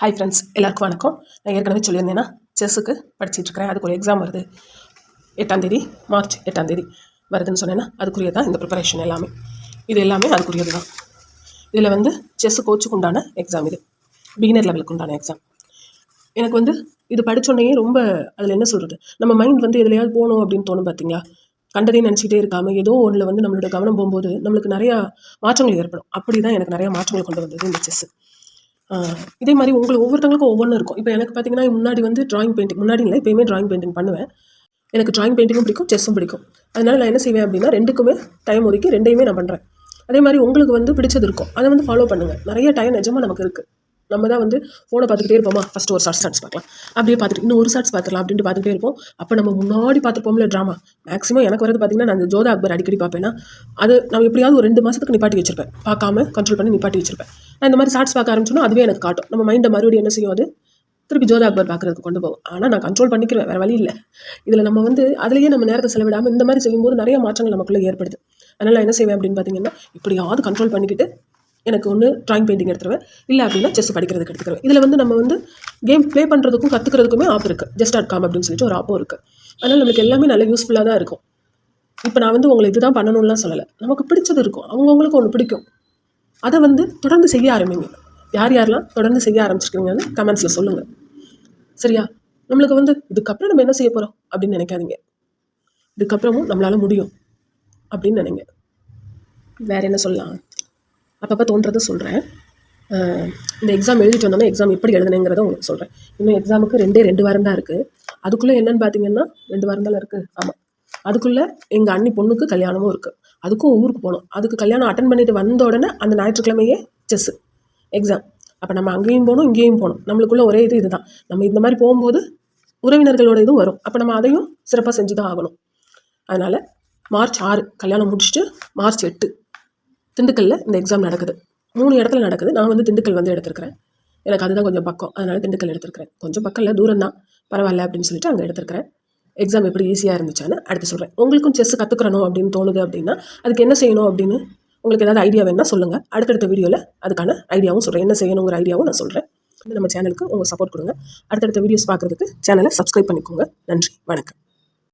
Hi friends, எல்லாருக்கும் வணக்கம். நான் ஏற்கனவே சொல்லியிருந்தேன்னா செஸ்ஸுக்கு படிச்சிட்ருக்கிறேன். அதுக்கு ஒரு எக்ஸாம் வருது 8ஆம் தேதி, மார்ச் 8ஆம் தேதி வருதுன்னு சொன்னேன்னா அதுக்குரியது தான் இந்த ப்ரிப்பரேஷன் எல்லாமே. இது எல்லாமே அதுக்குரியது தான். இதில் வந்து செஸ்ஸு கோச்சுக்கு உண்டான எக்ஸாம், இது பிகினர் லெவலுக்கு உண்டான எக்ஸாம். எனக்கு வந்து இது படித்தோடனே ரொம்ப அதில் என்ன சொல்கிறது, நம்ம மைண்ட் வந்து எதுலையாவது போகணும் அப்படின்னு தோணும் பார்த்தீங்களா. கண்டதையும் நினச்சிக்கிட்டே இருக்காமல் ஏதோ ஒன்றில் வந்து நம்மளோட கவனம் போகும்போது நம்மளுக்கு நிறையா மாற்றங்கள் ஏற்படும். அப்படி தான் எனக்கு நிறையா மாற்றங்கள் கொண்டு வந்தது இந்த செஸ்ஸு. இதே மாதிரி உங்களுக்கு ஒவ்வொருத்தவங்களுக்கும் ஒவ்வொன்றும் இருக்கும். இப்போ எனக்கு பார்த்தீங்கன்னா முன்னாடி வந்து ட்ராயிங் பெயிண்டிங், முன்னாடி இல்லை எப்போயுமே ட்ராயிங் பெயிண்டிங் பண்ணுவேன். எனக்கு ட்ராயிங் பெயிண்டிங்கும் பிடிக்கும், செஸ்ஸும் பிடிக்கும். அதனால் நான் என்ன செய்வேன் அப்படின்னா ரெண்டுக்குமே டைம் ஒதுக்கி ரெண்டையுமே நான் பண்ணுறேன். அதே மாதிரி உங்களுக்கு வந்து பிடிச்சது இருக்கும், அதை வந்து ஃபாலோ பண்ணுங்கள். நிறைய டைம் நிஜமாக நமக்கு இருக்குது. நம்ம தான் வந்து ஃபோனை பார்த்துக்கிட்டே இருப்போமா, ஃபஸ்ட்டு ஒரு ஷார்ட்ஸ் பார்க்கலாம், அப்படியே பார்த்துட்டு இன்னும் ஒரு ஷார்ட்ஸ் பார்த்துக்கலாம் அப்படின்ட்டு பார்த்துக்கிட்டே இருப்போம். அப்போ நம்ம முன்னாடி பார்த்துப்போம்ல ட்ராமா. மேக்ஸிமம் எனக்கு வரது பார்த்திங்கன்னா நான் அந்த ஜோதா அக்பர் அடிக்கடி பார்ப்பேன்னா அது நான் எப்படியாவது ஒரு 2 மாதத்துக்கு நிப்பாட்டி வச்சிருப்பேன், பார்க்காம கண்ட்ரோல் பண்ணி நிப்பாட்டி வச்சிருப்பேன். நான் இந்த மாதிரி ஷார்ட்ஸ் பார்க்க ஆரம்பிச்சோன்னா அதுவே எனக்கு காட்டும். நம்ம மைண்டை மறுபடியும் என்ன செய்யும், அது திருப்பி ஜோதா அக்பர் பார்க்குறதுக்கு கொண்டு போகும். ஆனால் நான் கண்ட்ரோல் பண்ணிக்கிறேன், வேறு வழி இல்லை. இதில் நம்ம வந்து அதிலேயே நம்ம நேரத்தை செலவிடாமல் இந்த மாதிரி செய்யும்போது நிறைய மாற்றங்கள் நமக்குள்ளே ஏற்படுது. அதனால் நான் என்ன செய்வேன் அப்படின்னு பார்த்தீங்கன்னா இப்படியாவது கண்ட்ரோல் பண்ணிக்கிட்டு எனக்கு ஒன்று ட்ராயிங் பெயிண்டிங் எடுத்துருவேன், இல்லை அப்படின்னா செஸ் படிக்கிறதுக்கு எடுத்துக்கிறேன். இதில் வந்து நம்ம வந்து கேம் ப்ளே பண்ணுறதுக்கும் கற்றுக்கிறதுக்குமே ஆப் இருக்குது. ஜஸ்ட்.com அப்படின்னு சொல்லிட்டு ஒரு ஆப்பும் இருக்குது. அதனால் நமக்கு எல்லாமே நல்ல யூஸ்ஃபுல்லாக தான் இருக்கும். இப்போ நான் வந்து உங்களை இதுதான் பண்ணணும்லாம் சொல்லலை, நமக்கு பிடிச்சது இருக்கும், அவங்கவுங்களுக்கு ஒன்று பிடிக்கும், அதை வந்து தொடர்ந்து செய்ய ஆரம்பிங்க. யார் யாரெல்லாம் தொடர்ந்து செய்ய ஆரம்பிச்சிருக்கீங்கன்னு கமெண்ட்ஸில் சொல்லுங்கள், சரியா? நம்மளுக்கு வந்து இதுக்கப்புறம் நம்ம என்ன செய்ய போகிறோம் அப்படின்னு நினைக்காதீங்க. இதுக்கப்புறமும் நம்மளால் முடியும் அப்படின்னு நினைங்க. வேறு என்ன சொல்லலாம், அப்பப்போ தோன்றதை சொல்கிறேன். இந்த எக்ஸாம் எழுதிட்டு வந்தோம்னா எக்ஸாம் எப்படி எழுதுனேங்கிறத உங்களுக்கு சொல்கிறேன். இன்னும் எக்ஸாமுக்கு 2 வாரம் தான் இருக்குது. அதுக்குள்ளே என்னென்னு பார்த்தீங்கன்னா 2 வாரம் தான் இருக்குது. ஆமாம், அதுக்குள்ளே எங்கள் அண்ணி பொண்ணுக்கு கல்யாணமும் இருக்குது. அதுக்கும் ஊருக்கு போகணும். அதுக்கு கல்யாணம் அட்டன் பண்ணிட்டு வந்த உடனே அந்த ஞாயிற்றுக்கிழமையே செஸ்ஸு எக்ஸாம். அப்போ நம்ம அங்கேயும் போகணும், இங்கேயும் போகணும். நம்மளுக்குள்ள ஒரே இது தான். நம்ம இந்த மாதிரி போகும்போது உறவினர்களோட இதுவும் வரும். அப்போ நம்ம அதையும் சிறப்பாக செஞ்சு தான் ஆகணும். அதனால் மார்ச் 6 கல்யாணம் முடிச்சுட்டு மார்ச் 8 திண்டுக்கல்லில் இந்த எக்ஸாம் நடக்குது. 3 இடத்துல நடக்குது. நான் வந்து திண்டுக்கல் வந்து எடுத்துருக்கிறேன். எனக்கு அதுதான் கொஞ்சம் பக்கம், அதனால் திண்டுக்கல் எடுத்துருக்கிறேன். கொஞ்சம் பக்கம் இல்லை, தூரம் தான், பரவாயில்ல அப்படின்னு சொல்லிட்டு அங்கே எடுத்துருக்கிறேன். எக்ஸாம் எப்படி ஈஸியாக இருந்துச்சான்னு அடுத்து சொல்கிறேன். உங்களுக்கும் செஸ் கற்றுக்கணும் அப்படின்னு தோணுது அப்படின்னா அதுக்கு என்ன செய்யணும் அப்படின்னு உங்களுக்கு ஏதாவது ஐடியா வேணுன்னா சொல்லுங்கள். அடுத்தடுத்த வீடியோவில் அதுக்கான ஐடியாவும் சொல்கிறேன், என்ன செய்யணுங்கிற ஐடியாவும் நான் சொல்கிறேன். நம்ம சேனலுக்கு உங்கள் சப்போர்ட் கொடுங்க. அடுத்தடுத்த வீடியோஸ் பார்க்குறதுக்கு சேனலை சப்ஸ்கிரைப் பண்ணிக்கோங்க. நன்றி, வணக்கம்.